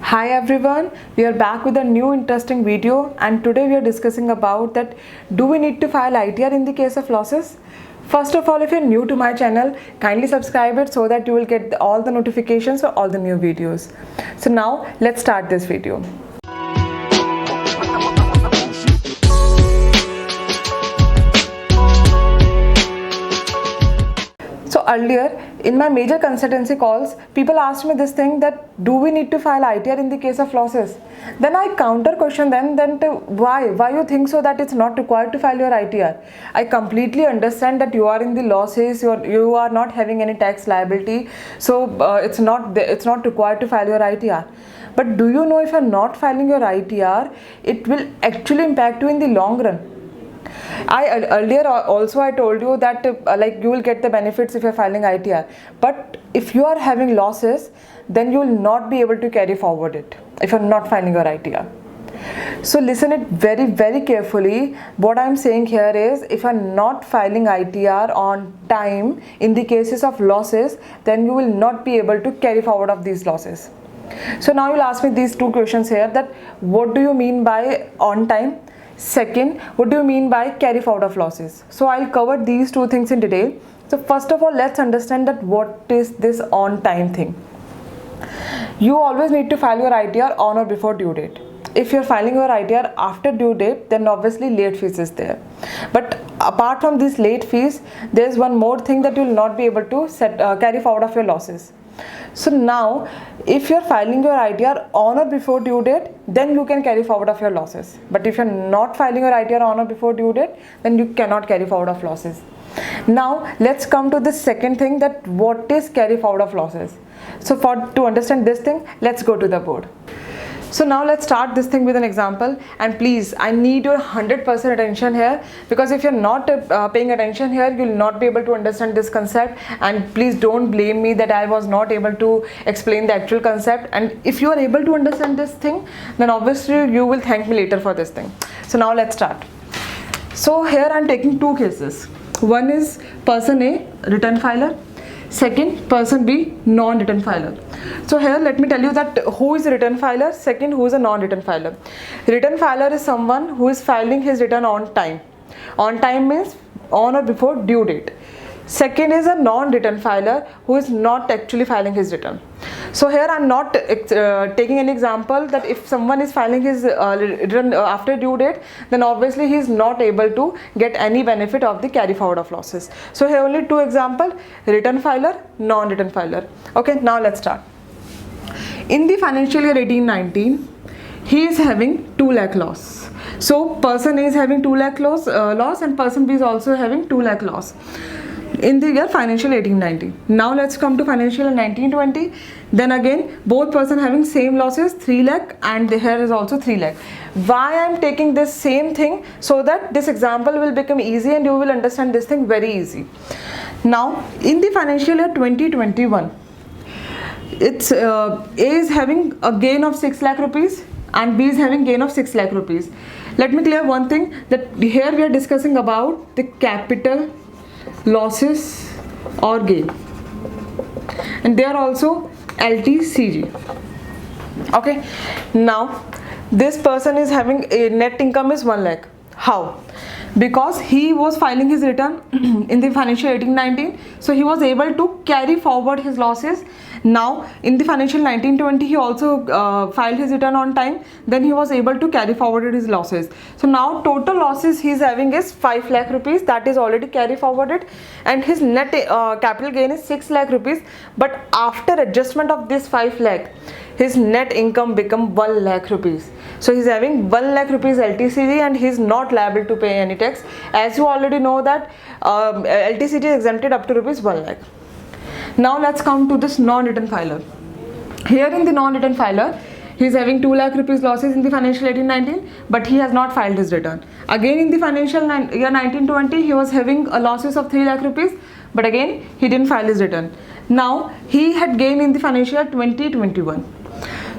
Hi everyone, we are back with a new interesting video, and today we are discussing about that do we need to file ITR in the case of losses. First of all, if you're new to my channel, kindly subscribe it so that you will get all the notifications for all the new videos. So now let's start this video. So earlier in my major consultancy calls, people asked me this thing that do we need to file ITR in the case of losses? Then I counter question them why you think so that it's not required to file your ITR. I completely understand that you are in the losses, you are not having any tax liability, so it's not required to file your ITR. But do you know if you're not filing your ITR, it will actually impact you in the long run. Earlier also I told you that like you will get the benefits if you're filing ITR, but if you are having losses, then you will not be able to carry forward it if you're not filing your ITR. So listen it very carefully. What I'm saying here is, if you're not filing ITR on time in the cases of losses, then you will not be able to carry forward of these losses. So now you'll ask me these two questions here, that what do you mean by on time? Second, what do you mean by carry forward of losses? So I'll cover these two things in detail. So first of all, let's understand that what is this on time thing. You always need to file your ITR on or before due date. If you're filing your ITR after due date, then obviously late fees is there. But apart from these late fees, there's one more thing that you will not be able to carry forward of your losses. So now, if you're filing your ITR on or before due date, then you can carry forward of your losses. But if you're not filing your ITR on or before due date, then you cannot carry forward of losses. Now, let's come to the second thing, that what is carry forward of losses. So to understand this thing, let's go to the board. So now let's start this thing with an example, and please, I need your 100% attention here, because if you're not paying attention here, you'll not be able to understand this concept. And please don't blame me that I was not able to explain the actual concept. And if you are able to understand this thing, then obviously you will thank me later for this thing. So now let's start. So here I'm taking two cases. One is person A, return filer. Second, person B, non-return filer. So here let me tell you that who is a return filer, second who is a non-return filer. Return filer is someone who is filing his return on time. On time means on or before due date. Second is a non-return filer who is not actually filing his return. So here I'm not taking an example that if someone is filing his return after due date, then obviously he is not able to get any benefit of the carry forward of losses. So here only two examples: return filer, non-return filer. Okay, now let's start. In the financial year 18-19, he is having 2 lakh loss. So person A is having 2 lakh loss and person B is also having 2 lakh loss in the year financial 18-19. Now let's come to financial year 19-20. Then again, both person having same losses, 3 lakh, and here is also 3 lakh. Why I am taking this same thing? So that this example will become easy and you will understand this thing very easy. Now in the financial year 2021, it's A is having a gain of 6 lakh rupees and B is having gain of 6 lakh rupees. Let me clear one thing, that here we are discussing about the capital losses or gain, and they are also LTCG. Okay, now this person is having a net income is 1 lakh. How? Because he was filing his return in the financial 18-19, so he was able to carry forward his losses. Now in the financial 19-20, he also filed his return on time, then he was able to carry forward his losses. So now total losses he is having is 5 lakh rupees, that is already carry forwarded, and his net capital gain is 6 lakh rupees. But after adjustment of this 5 lakh, his net income become 1 lakh rupees. So he's having 1 lakh rupees LTCG and he's not liable to pay any tax. As you already know that LTCG is exempted up to rupees 1 lakh. Now let's come to this non-return filer. Here in the non-return filer, he is having 2 lakh rupees losses in the financial 18-19, but he has not filed his return. Again in the financial year 19-20, he was having a losses of 3 lakh rupees, but again he didn't file his return. Now he had gain in the financial year 2021.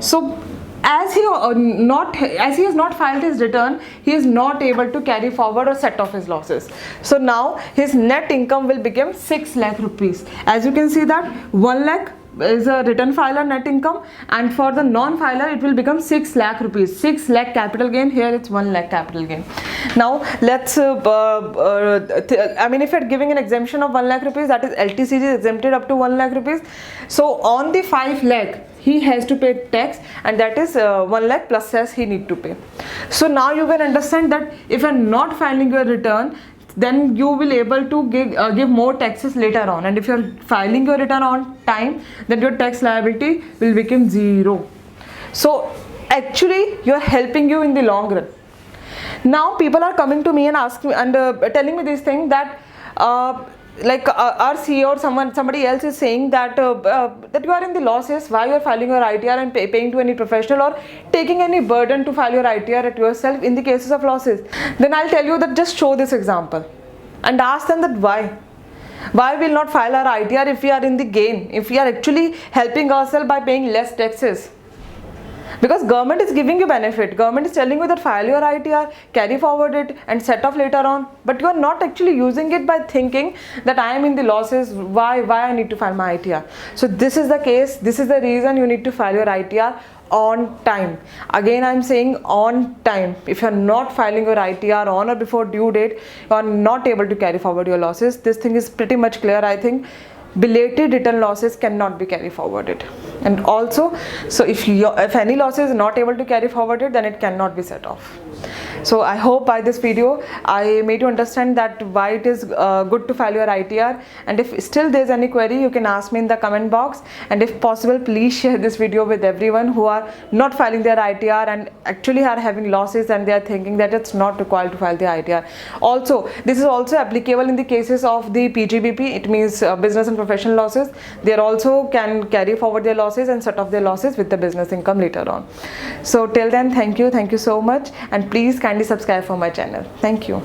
So as he has not filed his return, he is not able to carry forward or set off his losses. So now his net income will become 6 lakh rupees. As you can see that 1 lakh is a return filer net income, and for the non-filer it will become 6 lakh rupees. 6 lakh capital gain. Here it's 1 lakh capital gain. Now let's I mean, if you're giving an exemption of 1 lakh rupees, that is LTCG is exempted up to 1 lakh rupees. So on the 5 lakh he has to pay tax, and that is 1 lakh plus cess he need to pay. So now you can understand that if you're not filing your return, then you will able to give more taxes later on, and if you're filing your return on time, then your tax liability will become 0. So actually you're helping you in the long run. Now people are coming to me and asking and telling me this thing that our CEO or somebody else is saying that that you are in the losses, why you are filing your ITR and paying to any professional or taking any burden to file your ITR at yourself in the cases of losses. Then I'll tell you that just show this example and ask them that why we'll not file our ITR if we are in the gain, if we are actually helping ourselves by paying less taxes. Because government is giving you benefit, government is telling you that file your ITR, carry forward it and set off later on, but you are not actually using it by thinking that I am in the losses, why I need to file my ITR. So this is the case, this is the reason you need to file your ITR on time. Again I'm saying on time. If you are not filing your ITR on or before due date, you are not able to carry forward your losses. This thing is pretty much clear, I think. Belated return losses cannot be carry forwarded, and also so if any losses is not able to carry forwarded, then it cannot be set off. So I hope by this video I made you understand that why it is good to file your ITR, and if still there is any query, you can ask me in the comment box, and if possible please share this video with everyone who are not filing their ITR and actually are having losses and they are thinking that it's not required to file the ITR. Also this is also applicable in the cases of the PGBP, it means business and professional losses. They also can carry forward their losses and set off their losses with the business income later on. So till then, thank you so much, and please kindly subscribe for my channel. Thank you.